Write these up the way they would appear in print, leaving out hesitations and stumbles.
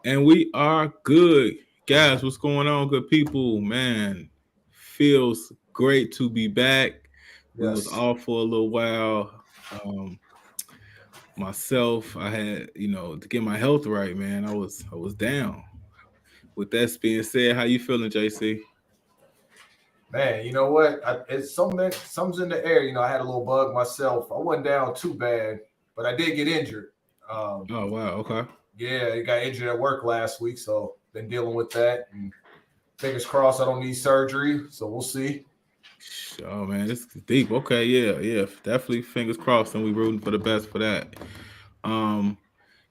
And we are good. Guys, what's going on, good people? Man, feels great to be back. We was Yes. off for a little while. Um, Myself, I had, to get my health right, man. I was down. With that being said, how you feeling, JC? Man, you know what? It's something's in the air. I had a little bug myself. I wasn't down too bad, but I did get injured. Um, Oh wow, okay. yeah, I got injured at work last week, so been dealing with that. And fingers crossed, I don't need surgery. So we'll see. Oh man, it's deep. Okay, yeah. Definitely fingers crossed and we rooting for the best for that. Um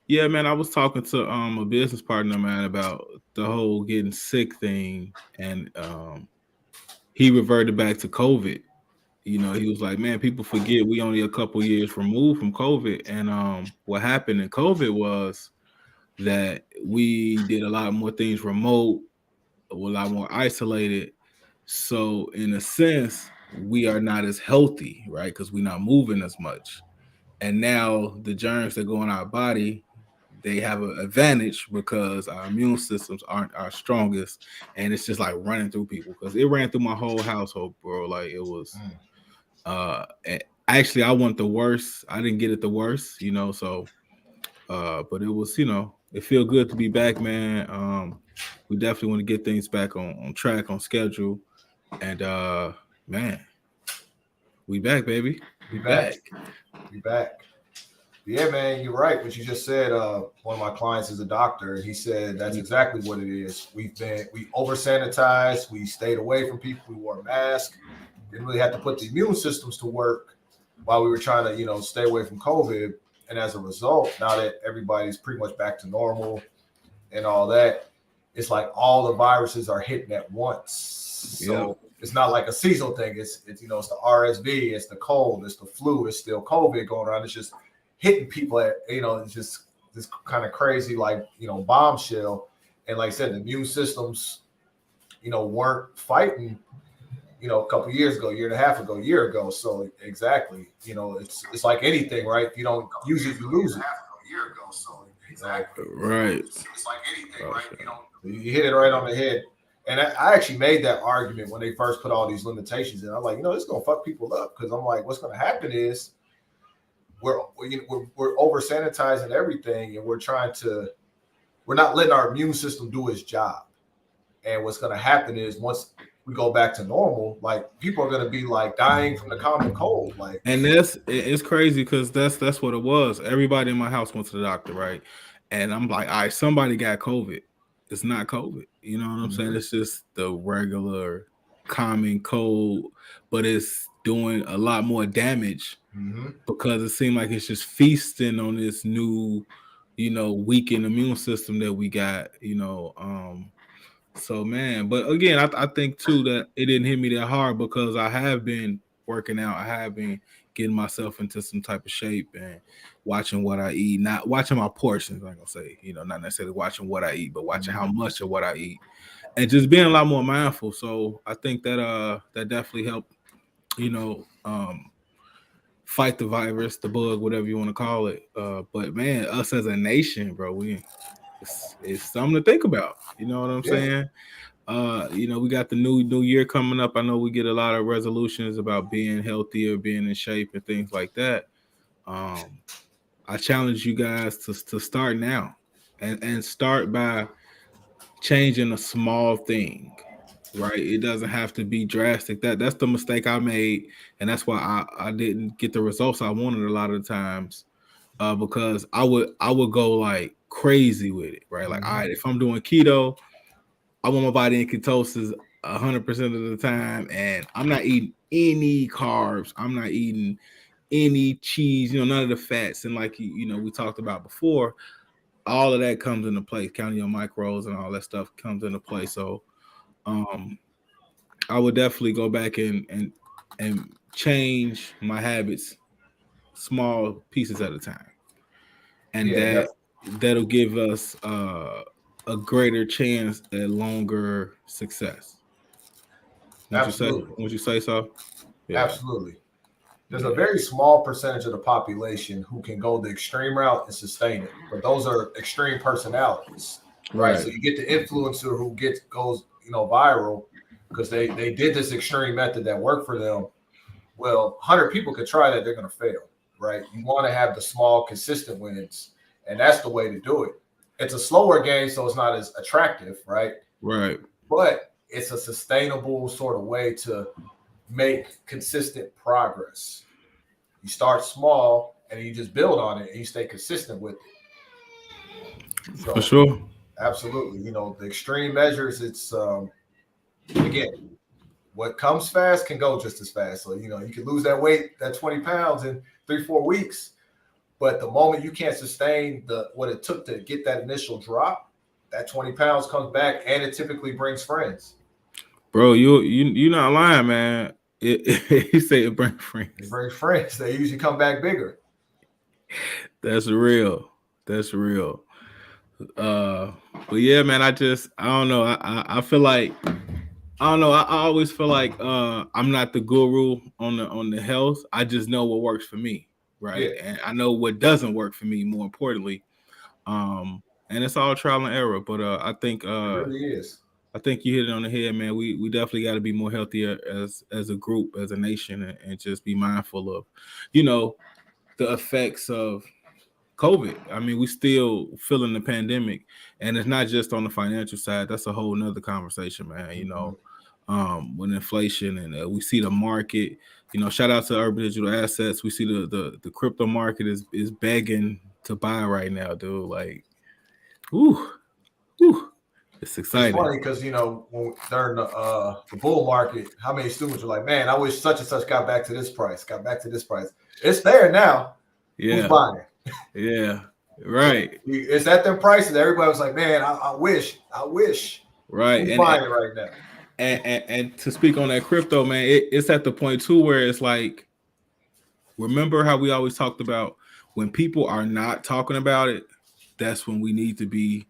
Yeah, man, I was talking to a business partner, man, about the whole getting sick thing, and he reverted back to COVID. He was like, "Man, people forget we only a couple years removed from COVID." And what happened in COVID was that we did a lot more things remote, a lot more isolated. So, in a sense, we are not as healthy, right? Because we're not moving as much. And now the germs that go in our body, they have an advantage because our immune systems aren't our strongest, and it's just like running through people because it ran through my whole household, bro. Like it was. Mm. Actually, I want the worst. I didn't get it the worst, So, but it was, it feel good to be back, man. We definitely want to get things back on track, on schedule, and man, we back, baby. We We back. back. We back. Yeah, man, you're right. What you just said. One of my clients is a doctor, and he said that's exactly what it is. We over sanitized. We stayed away from people. We wore a mask. Didn't really have to put the immune systems to work while we were trying to, stay away from COVID. And as a result, now that everybody's pretty much back to normal and all that, it's like all the viruses are hitting at once. Yep. So it's not like a seasonal thing. It's the RSV, it's the cold, it's the flu, it's still COVID going around. It's just hitting people at it's just this kind of crazy like bombshell. And like I said, the immune systems weren't fighting a couple years ago, year and a half ago, year ago. So exactly, it's like anything, right? If you don't use it, you lose it. Exactly. Right. It's like anything, Oh, right? shit. You hit it right on the head. And I actually made that argument when they first put all these limitations in. I'm like, this is gonna fuck people up because I'm like, what's gonna happen is we're over sanitizing everything, and we're not letting our immune system do its job. And what's gonna happen is once we go back to normal, like people are gonna be like dying from the common cold, like. And it's crazy because that's what it was. Everybody in my house went to the doctor, right? And I'm like, all right, somebody got COVID. It's not COVID. You know what I'm saying? Mhm. It's just the regular common cold, but it's doing a lot more damage Mhm. because it seemed like it's just feasting on this new, weakened immune system that we got. So man, but again, I think too that it didn't hit me that hard because I have been working out. I have been getting myself into some type of shape and watching what I eat, not watching my portions. I'm gonna say, not necessarily watching what I eat, but watching how Mhm. much of what I eat and just being a lot more mindful. So I think that definitely helped, you know, um, fight the virus, the bug, whatever you want to call it. But man, us as a nation, bro, it's something to think about. You know what I'm Yeah. saying? We got the new year coming up. I know we get a lot of resolutions about being healthier, being in shape, and things like that. Um, I challenge you guys to start now, and start by changing a small thing. Right, it doesn't have to be drastic. That's the mistake I made, and that's why I didn't get the results I wanted a lot of the times. Because I would go like crazy with it. Right, like all Mhm. right, if I'm doing keto, I want my body in ketosis 100% of the time, and I'm not eating any carbs. I'm not eating any cheese. None of the fats. And like we talked about before, all of that comes into play. Counting your micros and all that stuff comes into play. So, um, I would definitely go back and change my habits, small pieces at a time, and Yeah, that'll give us a greater chance at longer success. Won't you say? absolutely. Won't you say so? Yeah. Absolutely. there's a very small percentage of the population who can go the extreme route and sustain it. But those are extreme personalities, right? So Right. you get the influencer who goes viral because they did this extreme method that worked for them. Well, 100 people could try that, they're going to fail, right? You want to have the small, consistent wins, and that's the way to do it. It's a slower game, so it's not as attractive, right? Right. But it's a sustainable sort of way to make consistent progress. You start small and you just build on it and you stay consistent with it. For So, sure. absolutely, the extreme measures, it's again, what comes fast can go just as fast. So, you can lose that weight, that 20 pounds in 3-4 weeks. But the moment you can't sustain what it took to get that initial drop, that 20 pounds comes back and it typically brings friends. Bro, you not lying, man. He say it brings friends. It brings friends. They usually come back bigger. That's real. That's real. But yeah, man, I don't know. I feel like I don't know. I always feel like I'm not the guru on the health. I just know what works for me, right? Yeah. And I know what doesn't work for me. More importantly, and it's all trial and error. But I think It really is. I think you hit it on the head, man. We definitely got to be more healthier as a group, as a nation, and just be mindful of, the effects of COVID. I mean, we still feeling the pandemic, and it's not just on the financial side. That's a whole nother conversation, man. With inflation and we see the market. Shout out to Urban Digital Assets. We see the crypto market is begging to buy right now, dude. Like, whoo. It's exciting. It's funny because during the bull market, how many students were like, "Man, I wish such and such got back to this price. Got back to this price. It's there now. Yeah. Who's buying? Yeah. Right. It's at them prices. Everybody was like, "Man, I wish. Right. Who's buying it right now?" And to speak on that crypto, man, it's at the point too where it's like, remember how we always talked about when people are not talking about it, that's when we need to be.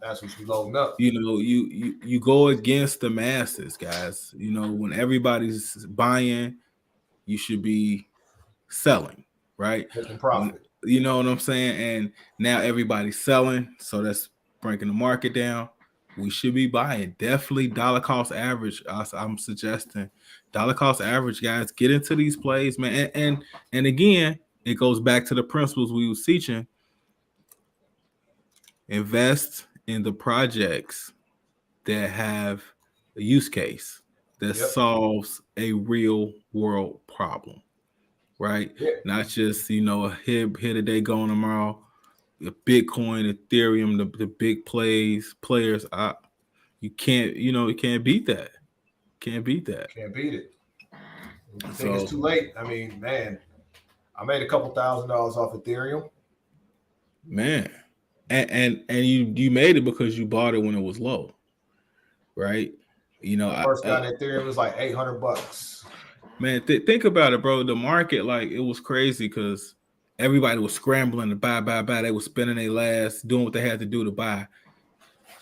That's what you loading up. You go against the masses, guys. When everybody's buying, you should be selling, right? Making profit. You know what I'm saying? And now everybody's selling, so that's breaking the market down. We should be buying. Definitely dollar cost average. I'm suggesting dollar cost average, guys. Get into these plays, man. And again, it goes back to the principles we was teaching. Invest in the projects that have a use case that solves a real world problem, right? Yeah. Not just a here today, going tomorrow. The Bitcoin, Ethereum, the big players. You can't beat that. Can't beat that. Can't beat it. I think it's too late. I mean, man, I made a couple $1,000s off Ethereum. Man. And you made it because you bought it when it was low, right? I first got Ethereum, it was like $800. Man, think about it, bro. The market, like, it was crazy because everybody was scrambling to buy. They were spending their last, doing what they had to do to buy.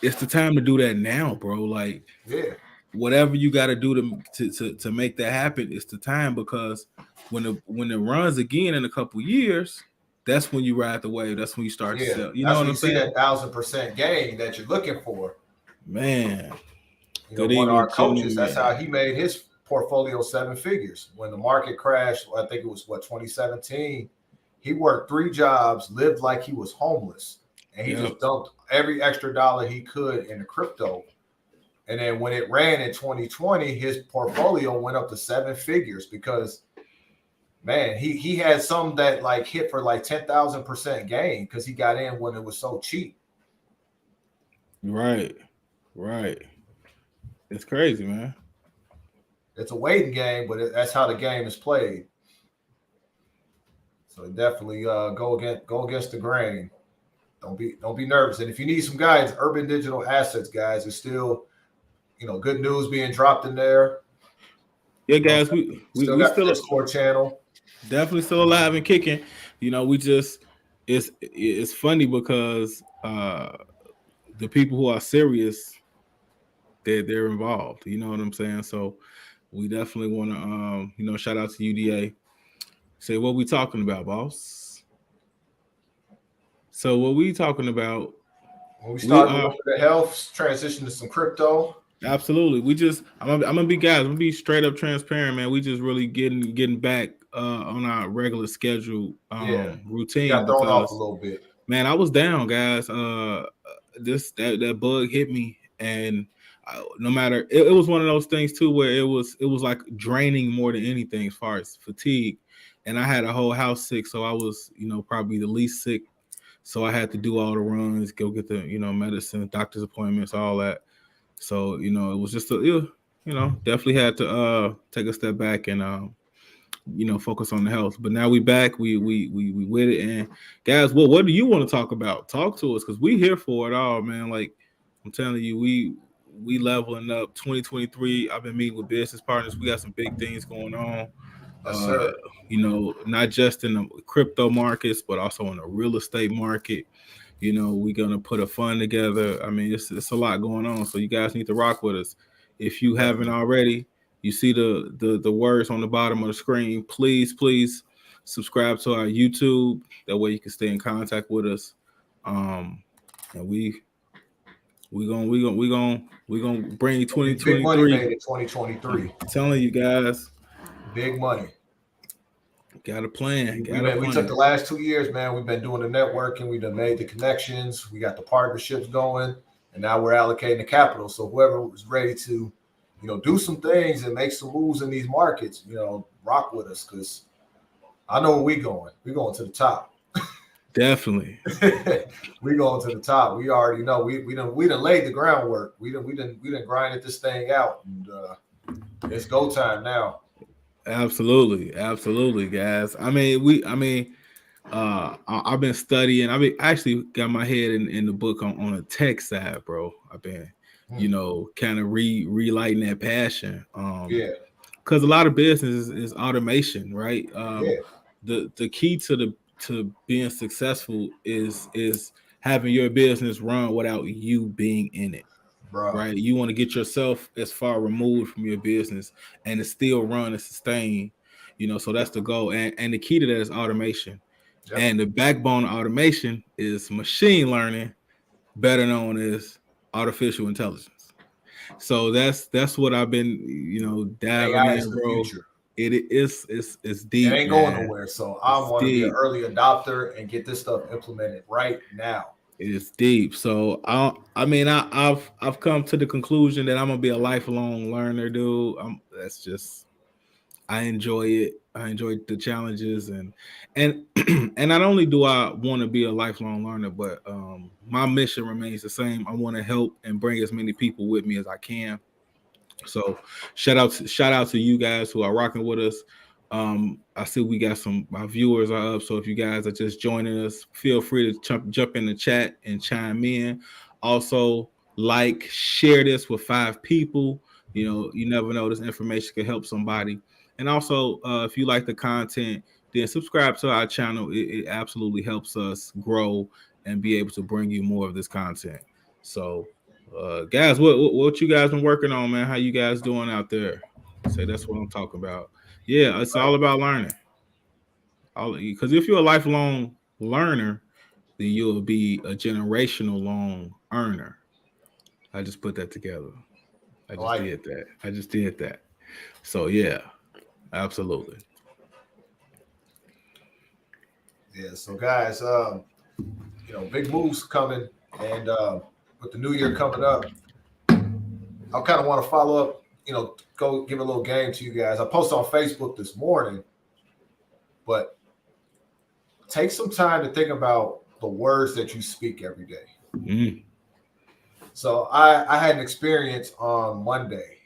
It's the time to do that now, bro. Like, yeah, whatever you got to do to make that happen, it's the time, because when it runs again in a couple years, that's when you ride the wave. That's when you start to sell. You know what I'm saying? See that 1,000% gain that you're looking for. Man. One of our coaches, that's how he made his portfolio 7 figures. When the market crashed, I think it was 2017, he worked 3 jobs, lived like he was homeless, and he just dumped every extra dollar he could in the crypto. And then when it ran in 2020, his portfolio went up to 7 figures because, man, he had some that like hit for like 10,000% gain because he got in when it was so cheap. Right. It's crazy, man. It's a waiting game, but that's how the game is played. So definitely go against the grain. Don't be nervous. And if you need some guidance, Urban Digital Assets, guys, is still, good news being dropped in there. Yeah, guys, we still got the Discord channel. Definitely still alive and kicking. We just it's funny because the people who are serious, they're involved. You know what I'm saying? So we definitely want to shout out to UDA. Say what we talking about, boss. So what we talking about? When we We start a are little bit of health, transition to some crypto. absolutely. We just I'm gonna be guys. I'm gonna be straight up transparent, man. We just really getting back on our regular schedule Yeah, we routine got thrown off a because little bit. man, I was down, guys. That bug hit me, and no matter it was one of those things too where it was like draining more than anything as far as fatigue, and I had a whole house sick, so I was probably the least sick, so I had to do all the runs, go get the medicine, doctor's appointments, all that. So it was just definitely had to take a step back and focus on the health. But now we back, we with it. And guys, what do you want to talk about? Talk to us because we here for it all, man. Like I'm telling you, we leveling up 2023. I've been meeting with business partners. We got some big things going on. Yes, Uh, sir. not just in the crypto markets, but also in the real estate market. We're gonna put a fund together. I mean, it's a lot going on. So you guys need to rock with us. If you haven't Definitely. already, you see the words on the bottom of the screen. Please subscribe to our YouTube. That way you can stay in contact with us. And we gonna bring Gonna be big money 2023. made in 2023. I'm telling you guys, Big money. got a plan. We Got a been, we took plan. the last 2 years, man. We've been doing the networking. We done made the connections. We got the partnerships going, and now we're allocating the capital. So whoever was ready to, do some things and make some moves in these markets, rock with us because I know where we going. We're going to the top. Definitely. We going to the top. We already know. We done laid the groundwork. We done grinded this thing out, and it's go time now. Absolutely, guys. I've been studying. I've been actually got my head in the book on the tech side, bro. I've been, Hmm. kind of relighting that passion. Yeah, Because a lot of business is automation, right? yeah, The key to being successful is having your business run without you being in it, bro. right? You want to get yourself as far removed from your business and it still run and sustain, so that's the goal. And the key to that is automation. Yep. And the backbone of automation is machine learning, better known as artificial intelligence. So that's what I've been, diving AI is in, the bro. future. It's It deep, ain't going man. nowhere. So I It's want to be an deep. early adopter and get this stuff implemented right now. It's deep. So I've come to the conclusion that I'm gonna be a lifelong learner, dude. That's just I enjoy it. I enjoy the challenges and and not only do I want to be a lifelong learner, but my mission remains the same. I want to help and bring as many people with me as I can. So shout out to you guys who are rocking with us. I see we got some my viewers are up. So if you guys are just joining us, feel free to jump in the chat and chime in. Also, share this with 5 people. You never know, this information can help somebody. And also, if you like the content, then subscribe to our channel. It absolutely helps us grow and be able to bring you more of this content. So guys, what you guys been working on, man? How you guys doing out there? Say that's what I'm talking about. Yeah, it's Right. all about learning. Because if you're a lifelong learner, then you'll be a generational long earner. I just put that together. I I just like it. did that. I just did that. So yeah, absolutely. Yeah. So guys, big moves coming, and with the new year coming up, I kind of want to follow up. Go give a little game to you guys. I posted on Facebook this morning, but take some time to think about the words that you speak every day. Mm, So I had an experience on Monday,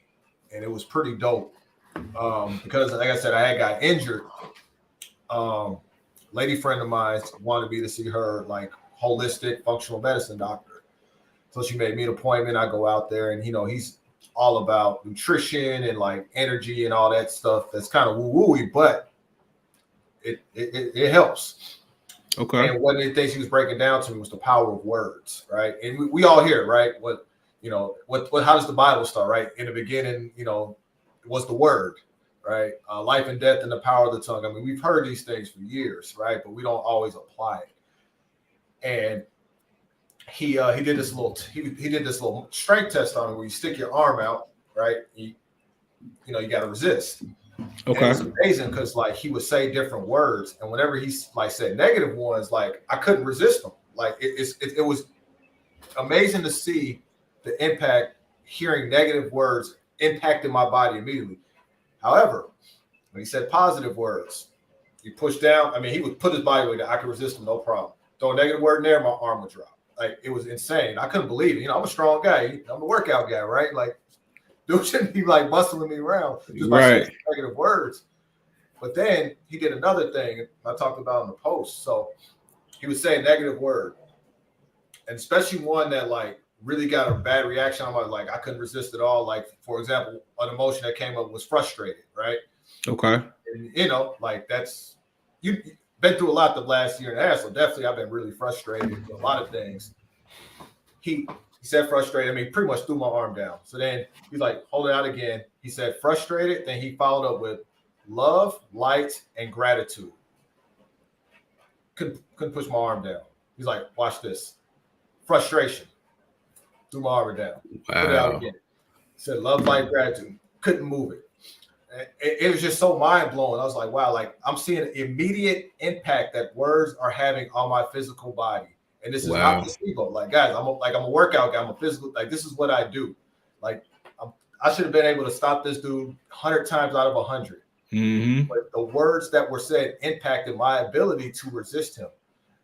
and it was pretty dope. Because like I said, I had got injured. Um, Lady friend of mine wanted me to see her like holistic functional medicine doctor. So she made me an appointment. I go out there, and he's all about nutrition and like energy and all that stuff. That's kind of woo wooey, but it helps. okay. And one of the things he was breaking down to me was the power of words, right? And we all hear, right? What how does the Bible start, right? In the beginning, was the word. right? Life and death and the power of the tongue. I mean, we've heard these things for years, right? But we don't always apply it. And he did this little strength test on me where you stick your arm out, right? You got to resist. Okay. And it was amazing because like he would say different words, and whenever he like said negative ones, like I couldn't resist them. Like it was amazing to see the impact hearing negative words impacted my body immediately. However, when he said positive words, he pushed down. I mean, he would put his body weight down. I could resist him, no problem. Throw a negative word in there, my arm would drop. Like it was insane. I couldn't believe it. I'm a strong guy. I'm a workout guy, right? Like, dude shouldn't be like bustling me around just by saying negative words. But then he did another thing I talked about in the post. So he would say a negative word, and especially one that like really got a bad reaction. I'm like, I couldn't resist at all. Like, for example, an emotion that came up was frustrated, right? Okay. And, like that's, you've been through a lot the last year and a half, so definitely I've been really frustrated with a lot of things. He said frustrated. I mean, pretty much threw my arm down. So then he's like, hold it out again. He said frustrated. Then he followed up with love, light, and gratitude. Couldn't push my arm down. He's like, watch this. Frustration. Threw my arm down. Wow. Put it out again. Said love, light, gratitude. Couldn't move it. It was just so mind blowing. I was like, wow, like I'm seeing immediate impact that words are having on my physical body. And this is not placebo. Like, guys, I'm a workout guy. I'm a physical, like this is what I do. Like I should have been able to stop this dude 100 times out of 100. Mm-hmm. But the words that were said impacted my ability to resist him.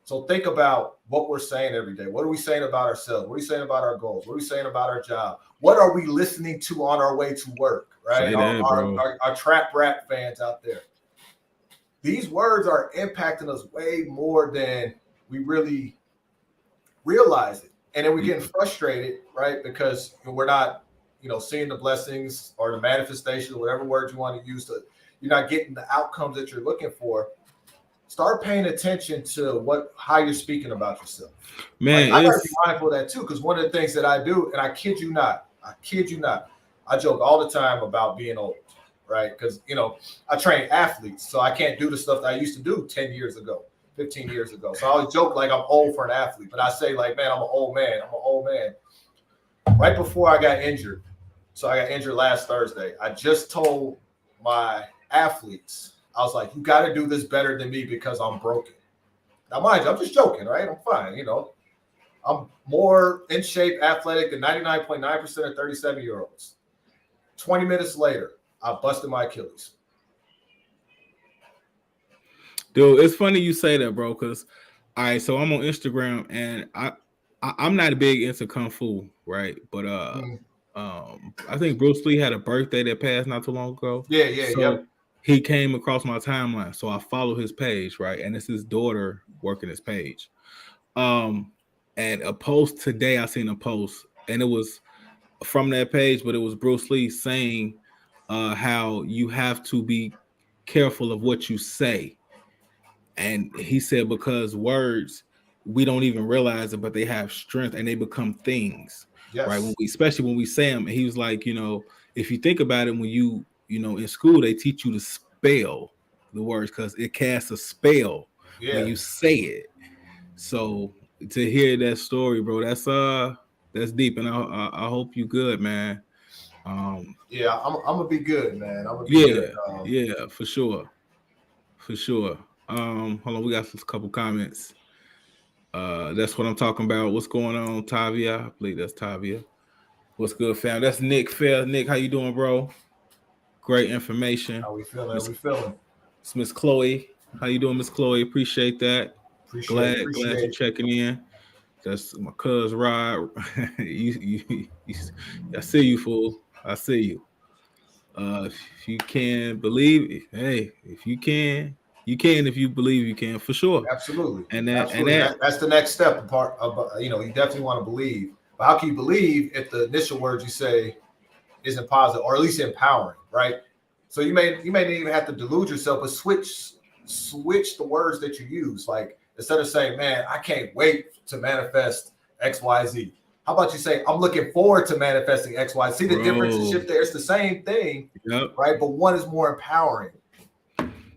So think about what we're saying every day. What are we saying about ourselves? What are we saying about our goals? What are we saying about our job? What are we listening to on our way to work? Right? Our trap rap fans out there. These words are impacting us way more than we really realize it. And then we're getting frustrated, right? Because we're not, seeing the blessings or the manifestation or whatever word you want to use you're not getting the outcomes that you're looking for. Start paying attention to how you're speaking about yourself. Man, I gotta be mindful of that too, because one of the things that I do, and I kid you not, I joke all the time about being old, right? Because I train athletes, so I can't do the stuff that I used to do 10 years ago, 15 years ago. So I always joke like I'm old for an athlete, but I say like, man, I'm an old man. Right before I got injured, so I got injured last Thursday, I just told my athletes, I was like, you got to do this better than me because I'm broken. Now, mind you, I'm just joking, right? I'm fine, I'm more in shape, athletic than 99.9% of 37-year-olds. 20 minutes later, I busted my Achilles. Dude, it's funny you say that, bro, because so I'm on Instagram and I'm not big into Kung Fu, right? But I think Bruce Lee had a birthday that passed not too long ago. So he came across my timeline, so I follow his page, right? And it's his daughter working his page. And a post today, I seen a post, and it was from that page, but it was Bruce Lee saying how you have to be careful of what you say. And he said because words, we don't even realize it, but they have strength and they become things. Yes. Right? Especially when we say them. And he was like, if you think about it, when you in school, they teach you to spell the words because it casts a spell when you say it. So to hear that story, bro, that's deep, and I hope you good, man. I'm gonna be good, man. I'm gonna be good. For sure. Hold on, we got a couple comments. That's what I'm talking about. What's going on, Tavia? I believe that's Tavia. What's good, fam? That's Nick Fair. Nick, how you doing, bro? Great information. How we feeling? It's Miss Chloe. How you doing, Miss Chloe? Appreciate that. Glad you're checking in. That's my cuz Rod. I see you, fool. I see you. If you can believe, if you can, you can. If you believe, you can, for sure. Absolutely. And that's the next step. Part of you definitely want to believe. But how can you believe if the initial words you say isn't positive or at least empowering, right? So you may not even have to delude yourself, but switch the words that you use. Like instead of saying, "Man, I can't wait to manifest XYZ," How about you say, I'm looking forward to manifesting X, Y? See the difference and Bro. shift there. It's the same thing, Yep. right? But one is more empowering.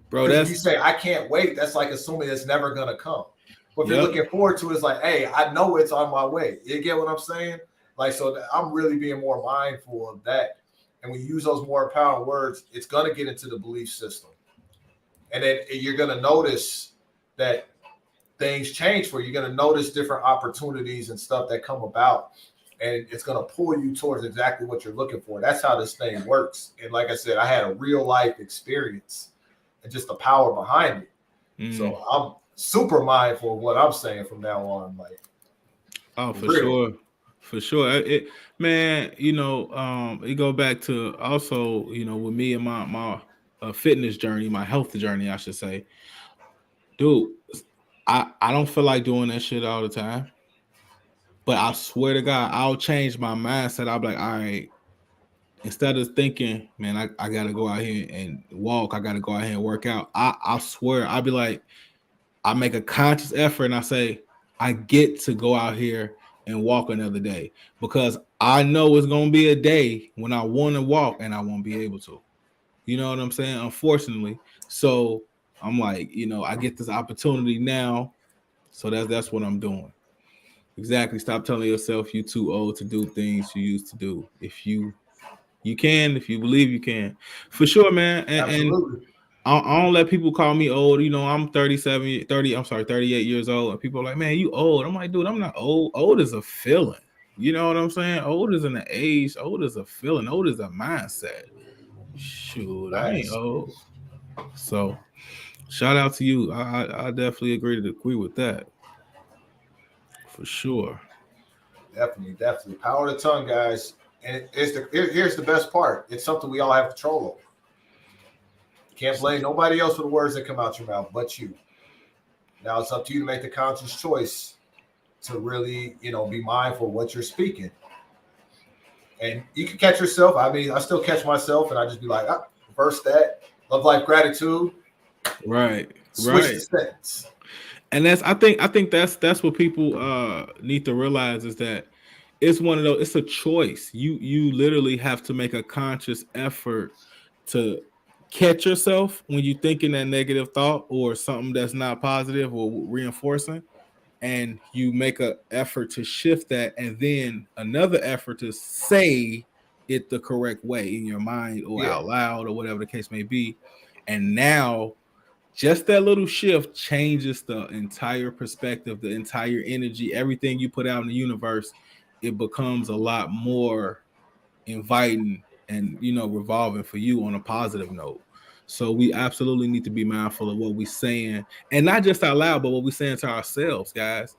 Bro, Because if you that's say, I can't wait, that's like assuming it's never going to come. But if you're yep. looking forward to it, it's like, hey, I know it's on my way. You get what I'm saying? Like, so I'm really being more mindful of that. And when you use those more empowering words, it's going to get into the belief system. And then you're going to notice that things change for you. You're going to notice different opportunities and stuff that come about. And it's going to pull you towards exactly what you're looking for. That's how this thing works. And like I said, I had a real life experience and just the power behind it. So I'm super mindful of what I'm saying from now on. Like, for real. For sure. Man, it go back to also, with me and my fitness journey, my health journey, I should say. Dude, I don't feel like doing that shit all the time. But I swear to God, I'll change my mindset. I'll be like, all right, instead of thinking, man, I gotta go out here and walk, I gotta go out here and work out. I swear, I'll be like, I make a conscious effort and I say, I get to go out here and walk another day because I know it's gonna be a day when I want to walk and I won't be able to. You know what I'm saying? Unfortunately. So I'm like, I get this opportunity now. So that's what I'm doing. Exactly. Stop telling yourself you too old to do things you used to do. If you can, if you believe you can. For sure, man. absolutely. I don't let people call me old. I'm 38 years old. And people are like, man, you old. I'm like, dude, I'm not old. Old is a feeling. You know what I'm saying? Old isn't an age. Old is a feeling. Old is a mindset. Shoot, I ain't Nice. old. So shout out to you. I definitely agree with that. For sure. Definitely. Power of the tongue, guys. And here's the best part. It's something we all have control over. You can't blame nobody else for the words that come out your mouth but you. Now it's up to you to make the conscious choice to really, be mindful of what you're speaking. And you can catch yourself. I mean, I still catch myself and I just be like, reverse that. Love, life, gratitude. Right. Switch the sentence. And I think that's what people need to realize is that it's one of those, it's a choice. You literally have to make a conscious effort to catch yourself when you thinking that negative thought or something that's not positive or reinforcing, and you make an effort to shift that, and then another effort to say it the correct way in your mind or out loud or whatever the case may be. And now just that little shift changes the entire perspective, the entire energy, everything you put out in the universe. It becomes a lot more inviting and revolving for you on a positive note. So we absolutely need to be mindful of what we're saying, and not just out loud, but what we're saying to ourselves, guys.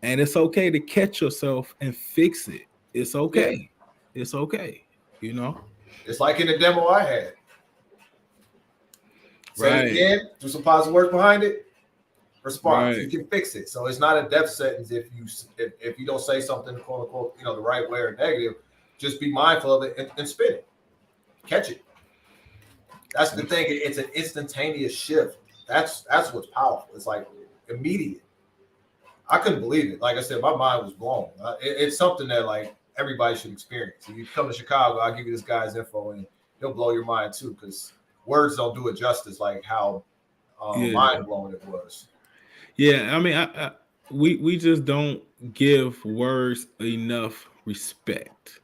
And it's okay to catch yourself and fix it. It's okay. It's okay. It's like in the demo I had. Say it Right. again, do some positive work behind it, response. Right. You can fix it. So it's not a death sentence if you don't say something, quote unquote, the right way or negative. Just be mindful of it and spin it. Catch it. That's the thing. It's an instantaneous shift. That's what's powerful. It's like immediate. I couldn't believe it. Like I said, my mind was blown. It's something that like everybody should experience. If you come to Chicago, I'll give you this guy's info and he'll blow your mind too, because words don't do it justice like how mind blowing it was. Yeah, I mean, we just don't give words enough respect.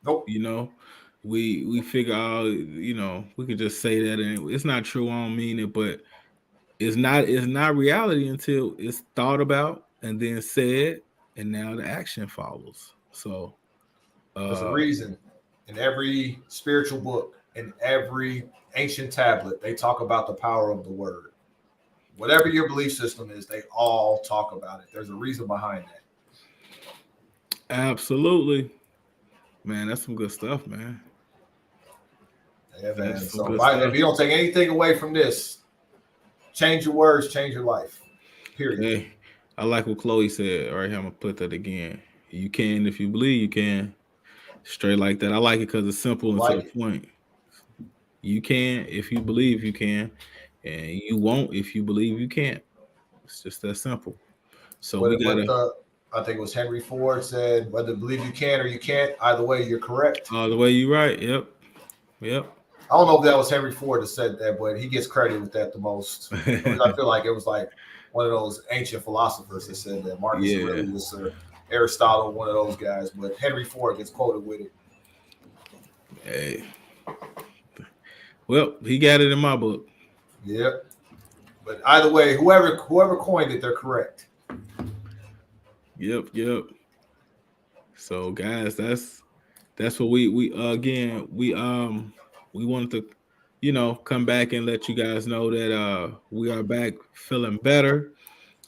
Nope. We figure out, we could just say that and it's not true. I don't mean it, but it's not reality until it's thought about and then said, and now the action follows. So there's a reason in every spiritual book, in every ancient tablet, they talk about the power of the word. Whatever your belief system is, they all talk about it. There's a reason behind that. Absolutely. Man, that's some good stuff, man. Yeah, man. So if you don't take anything away from this, change your words, change your life. Period. Hey, I like what Chloe said. All right, I'm gonna put that again. You can if you believe you can. Straight like that. I like it because it's simple and to the point. You can if you believe you can, and you won't if you believe you can't. It's just that simple. So we gotta I think it was Henry Ford said, "Whether believe you can or you can't, either way, you're correct." All the way you right. Yep. Yep. I don't know if that was Henry Ford that said that, but he gets credit with that the most. I feel like it was like one of those ancient philosophers that said that. Marcus Yeah. Aurelius or Aristotle, one of those guys, but Henry Ford gets quoted with it. Hey. Well, he got it in my book. Yep. But either way, whoever coined it, they're correct. Yep. Yep. So guys, that's what we again we wanted to, come back and let you guys know that we are back feeling better,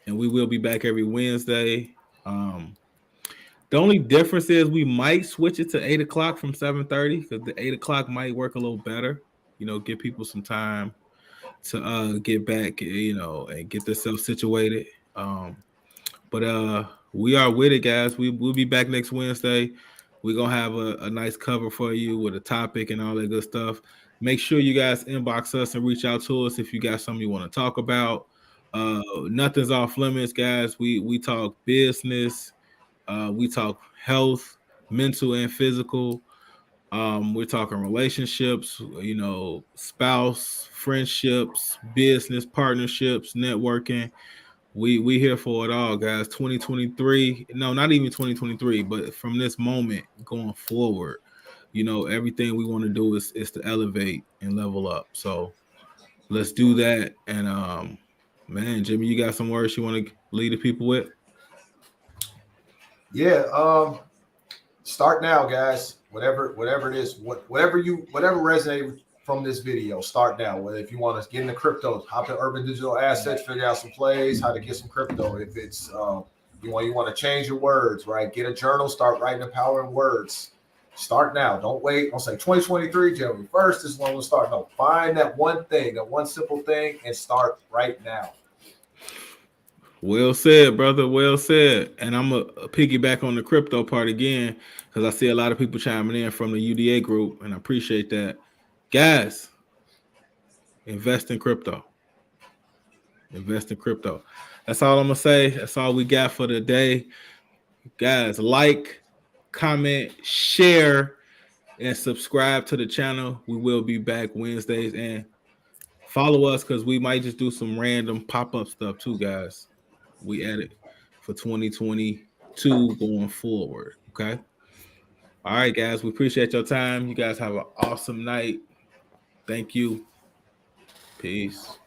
and we will be back every Wednesday. The only difference is we might switch it to 8 o'clock from 7:30, because the 8 o'clock might work a little better. Give people some time to get back, and get themselves situated. But we are with it, guys. We'll be back next Wednesday. We're gonna have a nice cover for you with a topic and all that good stuff. Make sure you guys inbox us and reach out to us if you got something you want to talk about. Nothing's off limits, guys. We talk business, we talk health, mental and physical. We're talking relationships, spouse, friendships, business partnerships, networking. We here for it all, guys. 2023, no, not even 2023, but from this moment going forward, everything we want to do is to elevate and level up. So let's do that. And man, Jimmy, you got some words you want to lead the people with? Yeah. Start now, guys. Whatever it is, whatever resonated from this video, start now. Whether if you want to get into crypto, hop in urban digital assets, figure out some plays, how to get some crypto. If it's you want to change your words, right? Get a journal, start writing empowering words. Start now. Don't wait. Don't say 2023, January 1st. This is when we'll start. No, find that one thing, that one simple thing, and start right now. Well said, brother. Well said. And I'm going to piggyback on the crypto part again, because I see a lot of people chiming in from the UDA group, and I appreciate that. Guys, invest in crypto. Invest in crypto. That's all I'm going to say. That's all we got for today. Guys, like, comment, share, and subscribe to the channel. We will be back Wednesdays, and follow us, because we might just do some random pop-up stuff too, guys. We added for 2022 going forward. Okay. All right, guys. We appreciate your time. You guys have an awesome night. Thank you. Peace.